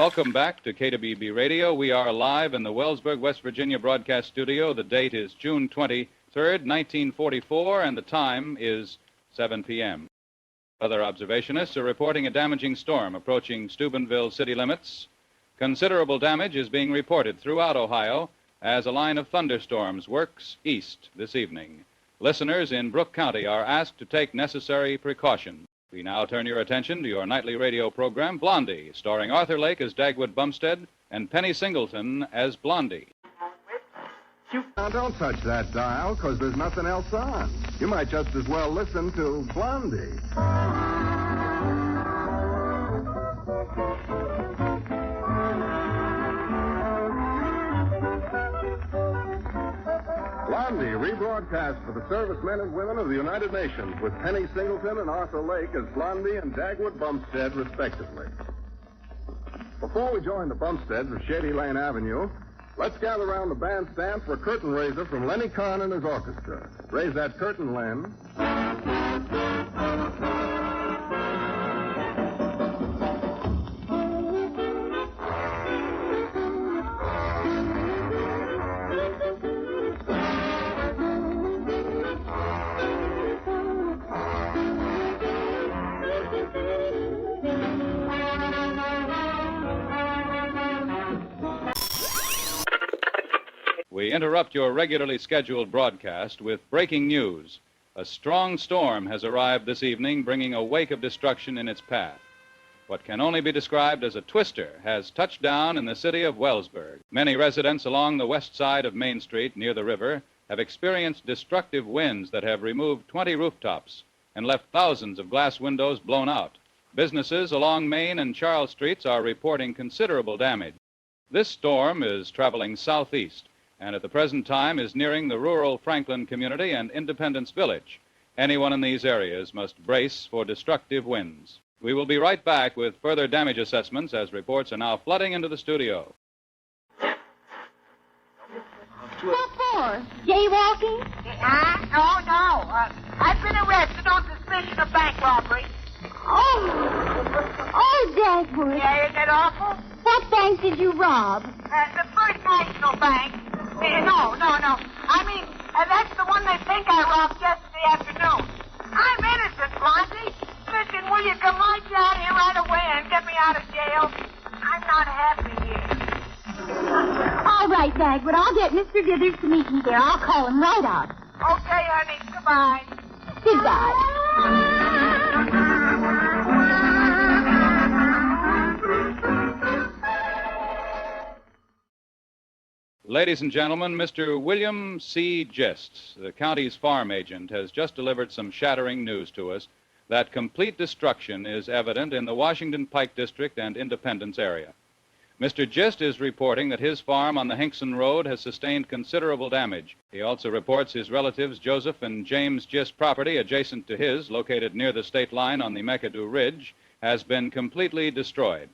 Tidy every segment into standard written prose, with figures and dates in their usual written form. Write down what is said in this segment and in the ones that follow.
Welcome back to KWB Radio. We are live in the Wellsburg, West Virginia broadcast studio. The date is June 23rd, 1944, and the time is 7 p.m. Other observationists are reporting a damaging storm approaching Steubenville city limits. Considerable damage is being reported throughout Ohio as a line of thunderstorms works east this evening. Listeners in Brooke County are asked to take necessary precautions. We now turn your attention to your nightly radio program, Blondie, starring Arthur Lake as Dagwood Bumstead and Penny Singleton as Blondie. Now, don't touch that dial, because there's nothing else on. You might just as well listen to Blondie. Blondie, rebroadcast for the servicemen and women of the United Nations with Penny Singleton and Arthur Lake as Blondie and Dagwood Bumstead, respectively. Before we join the Bumsteads of Shady Lane Avenue, let's gather around the bandstand for a curtain raiser from Lenny Kahn and his orchestra. Raise that curtain, Len. We interrupt your regularly scheduled broadcast with breaking news. A strong storm has arrived this evening, bringing a wake of destruction in its path. What can only be described as a twister has touched down in the city of Wellsburg. Many residents along the west side of Main Street near the river have experienced destructive winds that have removed 20 rooftops and left thousands of glass windows blown out. Businesses along Main and Charles Streets are reporting considerable damage. This storm is traveling southeast, and at the present time is nearing the rural Franklin community and Independence Village. Anyone in these areas must brace for destructive winds. We will be right back with further damage assessments as reports are now flooding into the studio. What for? Jaywalking? No. I've been arrested on suspicion of bank robbery. Oh, Dagwood. Yeah, isn't it awful? What bank did you rob? The First National Bank. No. I mean, that's the one they think I robbed yesterday afternoon. I'm innocent, Blondie. Listen, will you come right down here right away and get me out of jail? I'm not happy here. All right, Dagwood. I'll get Mr. Dithers to meet me there. I'll call him right out. Okay, honey. Goodbye. Goodbye. Ladies and gentlemen, Mr. William C. Gist, the county's farm agent, has just delivered some shattering news to us that complete destruction is evident in the Washington Pike District and Independence area. Mr. Gist is reporting that his farm on the Hinkson Road has sustained considerable damage. He also reports his relatives Joseph and James Gist property adjacent to his, located near the state line on the McAdoo Ridge, has been completely destroyed.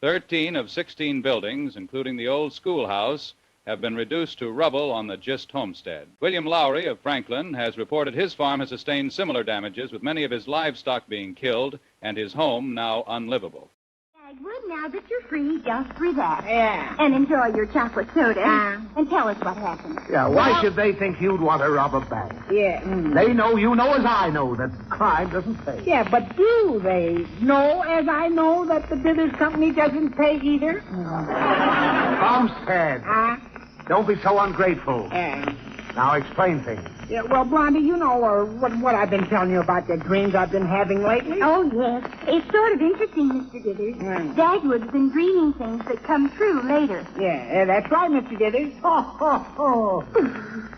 13 of 16 buildings, including the old schoolhouse, have been reduced to rubble on the Gist homestead. William Lowry of Franklin has reported his farm has sustained similar damages, with many of his livestock being killed and his home now unlivable. Dagwood, now that you're free, just relax. Yeah. And enjoy your chocolate soda. And tell us what happened. Yeah, why should they think you'd want to rob a bank? Yeah. They know, you know as I know, that crime doesn't pay. Yeah, but do they know, as I know, that the Dithers Company doesn't pay either? Bumstead, don't be so ungrateful. Yeah. Now explain things. Yeah, well, Blondie, you know what I've been telling you about the dreams I've been having lately? Oh, yes. It's sort of interesting, Mr. Dithers. Dagwood's been dreaming things that come true later. Yeah, that's right, Mr. Dithers.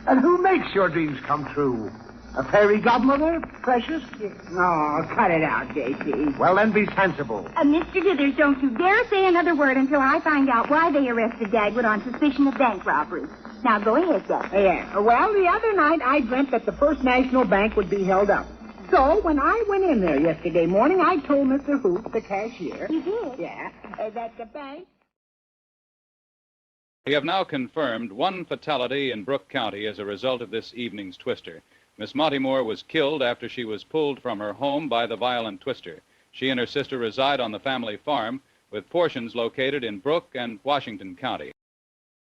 And who makes your dreams come true? A fairy godmother, precious? Oh, cut it out, J.C. Well, then be sensible. Mr. Dithers, don't you dare say another word until I find out why they arrested Dagwood on suspicion of bank robbery. Now, go ahead, Dagwood. Yeah, well, the other night I dreamt that the First National Bank would be held up. So, when I went in there yesterday morning, I told Mr. Hoop, the cashier... You did? Yeah, that the bank... We have now confirmed one fatality in Brooke County as a result of this evening's twister. Miss Montemore was killed after she was pulled from her home by the violent twister. She and her sister reside on the family farm. with portions located in Brooke and Washington County.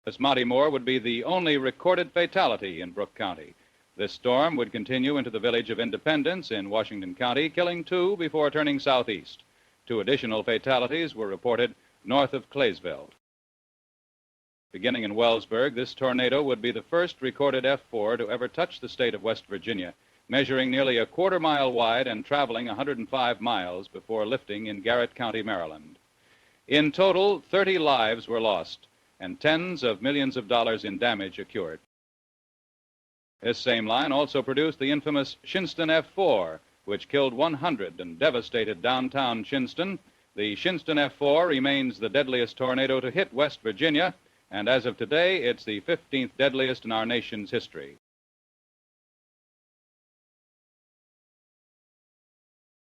This Monty Moore would be the only recorded fatality in Brooke County. This storm would continue into the village of Independence in Washington County, killing 2 before turning southeast. 2 additional fatalities were reported north of Claysville. Beginning in Wellsburg, this tornado would be the first recorded F4 to ever touch the state of West Virginia, measuring nearly a quarter-mile wide and traveling 105 miles before lifting in Garrett County, Maryland. In total, 30 lives were lost and tens of millions of dollars in damage occurred. This same line also produced the infamous Shinston F4, which killed 100 and devastated downtown Shinston. The Shinston F4 remains the deadliest tornado to hit West Virginia, and as of today, it's the 15th deadliest in our nation's history.